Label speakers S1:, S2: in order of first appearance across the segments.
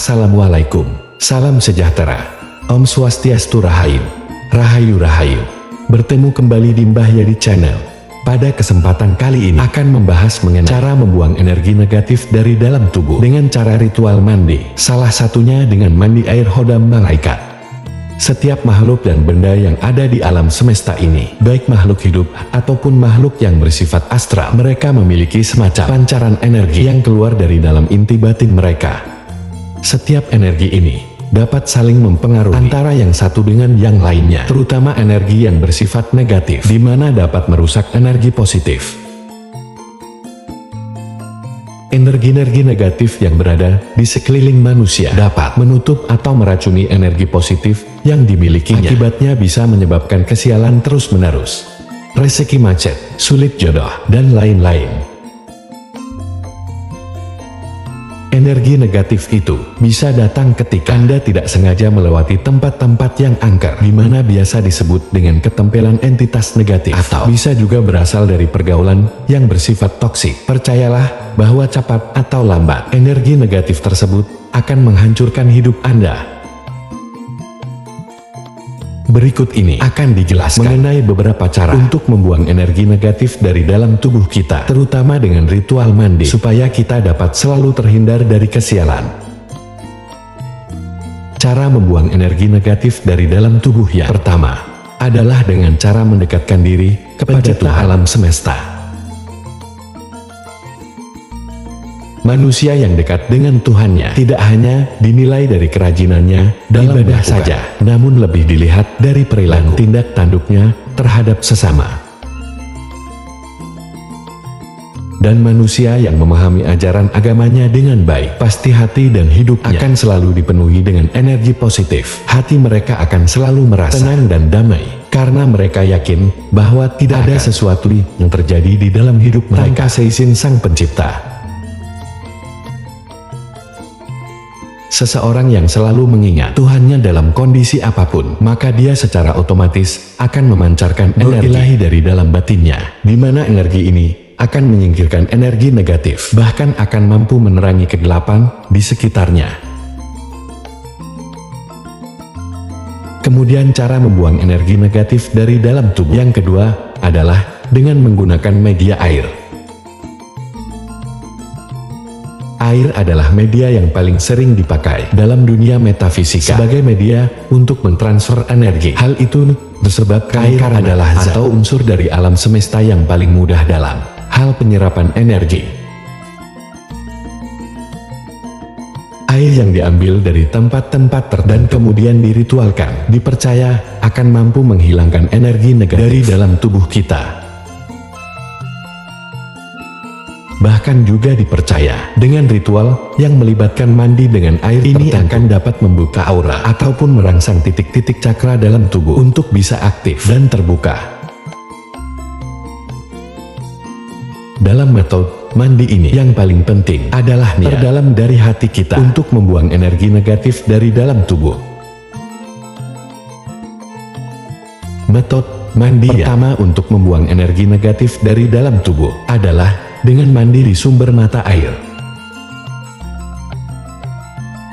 S1: Assalamualaikum, salam sejahtera, Om Swastiastu Rahayu, Rahayu Rahayu. Bertemu kembali di Mbah Yadi Channel. Pada kesempatan kali ini akan membahas mengenai cara membuang energi negatif dari dalam tubuh dengan cara ritual mandi. Salah satunya dengan mandi air hodam malaikat. Setiap makhluk dan benda yang ada di alam semesta ini, baik makhluk hidup ataupun makhluk yang bersifat astral, mereka memiliki semacam pancaran energi yang keluar dari dalam inti batin mereka. Setiap energi ini dapat saling mempengaruhi antara yang satu dengan yang lainnya, terutama energi yang bersifat negatif, di mana dapat merusak energi positif. Energi-energi negatif yang berada di sekeliling manusia dapat menutup atau meracuni energi positif yang dimilikinya. Akibatnya bisa menyebabkan kesialan terus-menerus, rezeki macet, sulit jodoh, dan lain-lain. Energi negatif itu bisa datang ketika Anda tidak sengaja melewati tempat-tempat yang angker, di mana biasa disebut dengan ketempelan entitas negatif, atau bisa juga berasal dari pergaulan yang bersifat toksik. Percayalah bahwa cepat atau lambat, energi negatif tersebut akan menghancurkan hidup Anda. Berikut ini akan dijelaskan mengenai beberapa cara untuk membuang energi negatif dari dalam tubuh kita, terutama dengan ritual mandi, supaya kita dapat selalu terhindar dari kesialan. Cara membuang energi negatif dari dalam tubuh yang pertama adalah dengan cara mendekatkan diri kepada Tuhan alam semesta. Manusia yang dekat dengan Tuhannya tidak hanya dinilai dari kerajinannya dalam ibadah saja, namun lebih dilihat dari perilaku tindak tanduknya terhadap sesama. Dan manusia yang memahami ajaran agamanya dengan baik, pasti hati dan hidupnya akan selalu dipenuhi dengan energi positif. Hati mereka akan selalu merasa tenang dan damai, karena mereka yakin bahwa tidak ada sesuatu yang terjadi di dalam hidup mereka tanpa seizin Sang Pencipta. Seseorang yang selalu mengingat Tuhannya dalam kondisi apapun, maka dia secara otomatis akan memancarkan energi ilahi dari dalam batinnya, di mana energi ini akan menyingkirkan energi negatif, bahkan akan mampu menerangi kegelapan di sekitarnya. Kemudian cara membuang energi negatif dari dalam tubuh yang kedua adalah dengan menggunakan media air. Air adalah media yang paling sering dipakai dalam dunia metafisika sebagai media untuk mentransfer energi. Hal itu disebabkan air adalah zat atau unsur dari alam semesta yang paling mudah dalam hal penyerapan energi. Air yang diambil dari tempat-tempat tertentu dan kemudian diritualkan, dipercaya akan mampu menghilangkan energi negatif dari dalam tubuh kita. Bahkan juga dipercaya dengan ritual yang melibatkan mandi dengan air ini akan dapat membuka aura ataupun merangsang titik-titik cakra dalam tubuh untuk bisa aktif dan terbuka. Dalam metode mandi ini yang paling penting adalah niat terdalam dari hati kita untuk membuang energi negatif dari dalam tubuh. Metode mandi pertama untuk membuang energi negatif dari dalam tubuh adalah dengan mandi di sumber mata air.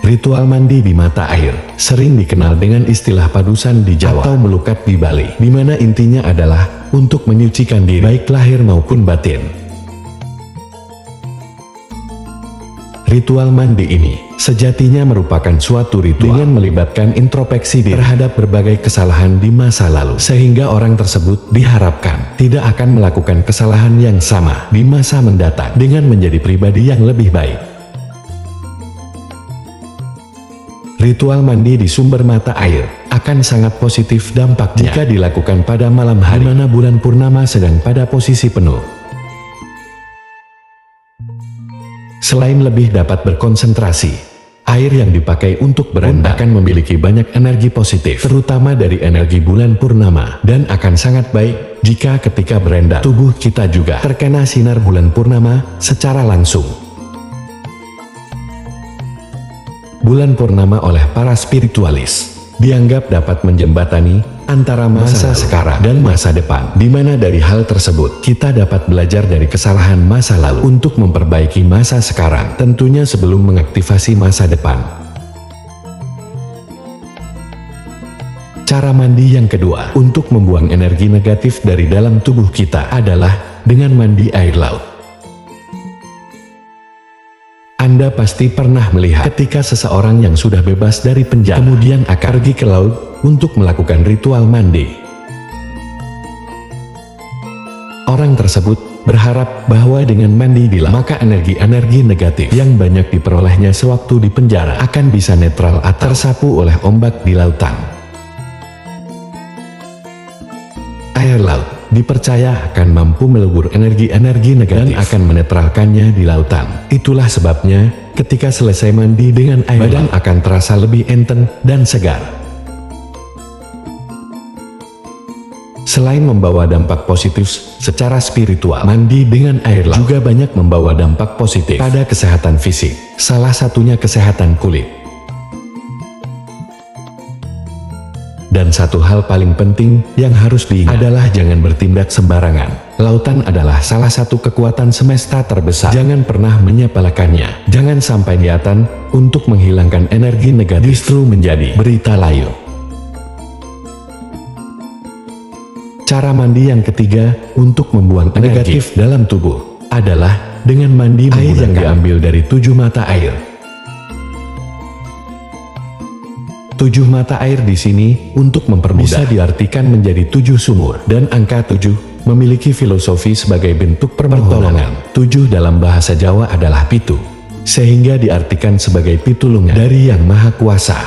S1: Ritual mandi di mata air sering dikenal dengan istilah padusan di Jawa atau melukat di Bali, di mana intinya adalah untuk menyucikan diri baik lahir maupun batin. Ritual mandi ini sejatinya merupakan suatu ritual dengan melibatkan introspeksi diri terhadap berbagai kesalahan di masa lalu, sehingga orang tersebut diharapkan tidak akan melakukan kesalahan yang sama di masa mendatang dengan menjadi pribadi yang lebih baik. Ritual mandi di sumber mata air akan sangat positif dampaknya jika dilakukan pada malam hari, di mana bulan purnama sedang pada posisi penuh. Selain lebih dapat berkonsentrasi, air yang dipakai untuk berendam akan memiliki banyak energi positif, terutama dari energi bulan purnama, dan akan sangat baik jika ketika berendam tubuh kita juga terkena sinar bulan purnama secara langsung. Bulan purnama oleh para spiritualis dianggap dapat menjembatani antara masa sekarang dan masa depan, di mana dari hal tersebut kita dapat belajar dari kesalahan masa lalu untuk memperbaiki masa sekarang, tentunya sebelum mengaktifasi masa depan. Cara mandi yang kedua untuk membuang energi negatif dari dalam tubuh kita adalah dengan mandi air laut. Anda pasti pernah melihat ketika seseorang yang sudah bebas dari penjara kemudian akan pergi ke laut untuk melakukan ritual mandi. Orang tersebut berharap bahwa dengan mandi di laut, maka energi-energi negatif yang banyak diperolehnya sewaktu di penjara akan bisa netral atau tersapu oleh ombak di lautan. Air laut dipercaya akan mampu melebur energi-energi negatif dan akan menetralkannya di lautan. Itulah sebabnya, ketika selesai mandi dengan air badan akan terasa lebih enteng dan segar. Selain membawa dampak positif secara spiritual, mandi dengan air laut juga banyak membawa dampak positif pada kesehatan fisik, salah satunya kesehatan kulit. Dan satu hal paling penting yang harus diingat adalah jangan bertindak sembarangan. Lautan adalah salah satu kekuatan semesta terbesar. Jangan pernah menyepelekannya. Jangan sampai niatan untuk menghilangkan energi negatif justru menjadi berita layu. Cara mandi yang ketiga untuk membuang energi negatif dalam tubuh adalah dengan mandi air yang diambil dari 7 mata air. 7 mata air di sini untuk mempermudah bisa diartikan menjadi 7 sumur, dan angka 7 memiliki filosofi sebagai bentuk pertolongan. 7 dalam bahasa Jawa adalah pitu, sehingga diartikan sebagai pitulungan dari Yang Maha Kuasa.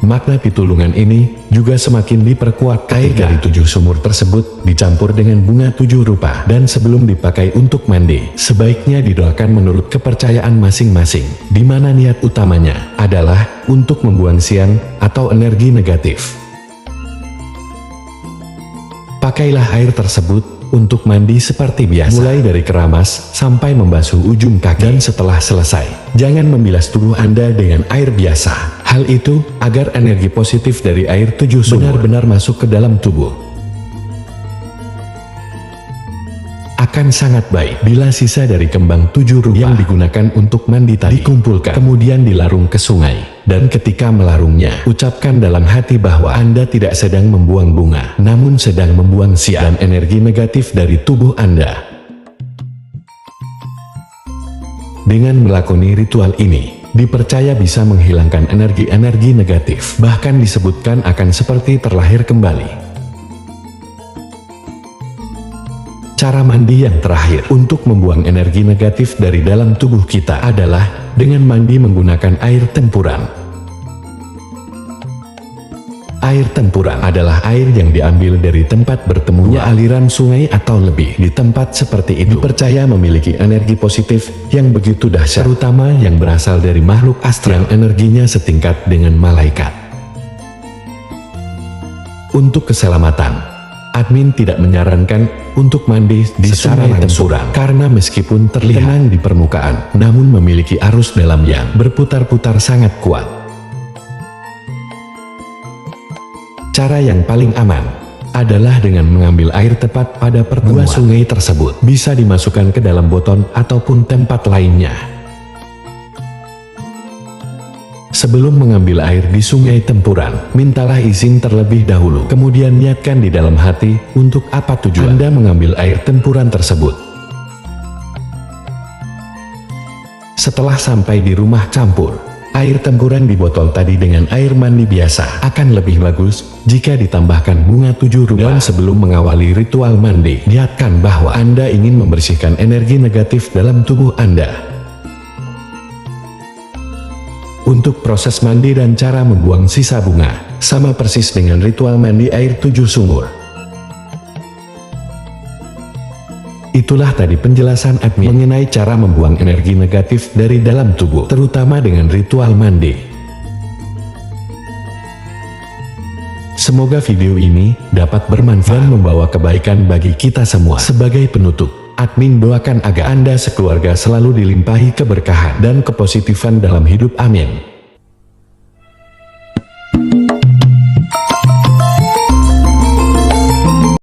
S1: Makna pitulungan ini juga semakin diperkuat ketika dari 7 sumur tersebut dicampur dengan bunga 7 rupa, dan sebelum dipakai untuk mandi, sebaiknya didoakan menurut kepercayaan masing-masing, di mana niat utamanya adalah untuk membuang siang atau energi negatif. Pakailah air tersebut untuk mandi seperti biasa, mulai dari keramas sampai membasuh ujung kaki, dan setelah selesai, jangan membilas tubuh Anda dengan air biasa. Hal itu agar energi positif dari air 7 sumur benar-benar masuk ke dalam tubuh. Akan sangat baik bila sisa dari kembang 7 rupa yang digunakan untuk mandi tadi dikumpulkan, kemudian dilarung ke sungai, dan ketika melarungnya, ucapkan dalam hati bahwa Anda tidak sedang membuang bunga, namun sedang membuang siang dan energi negatif dari tubuh Anda. Dengan melakoni ritual ini, dipercaya bisa menghilangkan energi-energi negatif, bahkan disebutkan akan seperti terlahir kembali. Cara mandi yang terakhir untuk membuang energi negatif dari dalam tubuh kita adalah dengan mandi menggunakan air tempuran. Air tempuran adalah air yang diambil dari tempat bertemunya aliran sungai atau lebih. Di tempat seperti itu dipercaya memiliki energi positif yang begitu dahsyat, terutama yang berasal dari makhluk astral yang energinya setingkat dengan malaikat. Untuk keselamatan, admin tidak menyarankan untuk mandi di sungai tempuran, karena meskipun terlihat tenang di permukaan, namun memiliki arus dalam yang berputar-putar sangat kuat. Cara yang paling aman adalah dengan mengambil air tepat pada pertemuan sungai tersebut. Bisa dimasukkan ke dalam botol ataupun tempat lainnya. Sebelum mengambil air di sungai tempuran, mintalah izin terlebih dahulu. Kemudian niatkan di dalam hati untuk apa tujuan Anda mengambil air tempuran tersebut. Setelah sampai di rumah, campur air tempuran di botol tadi dengan air mandi biasa. Akan lebih bagus jika ditambahkan bunga 7 rupa. Dan sebelum mengawali ritual mandi, niatkan bahwa Anda ingin membersihkan energi negatif dalam tubuh Anda. Untuk proses mandi dan cara membuang sisa bunga, sama persis dengan ritual mandi air 7 sumur. Itulah tadi penjelasan admin mengenai cara membuang energi negatif dari dalam tubuh, terutama dengan ritual mandi. Semoga video ini dapat bermanfaat dan membawa kebaikan bagi kita semua. Sebagai penutup, admin doakan agar Anda sekeluarga selalu dilimpahi keberkahan dan kepositifan dalam hidup. Amin.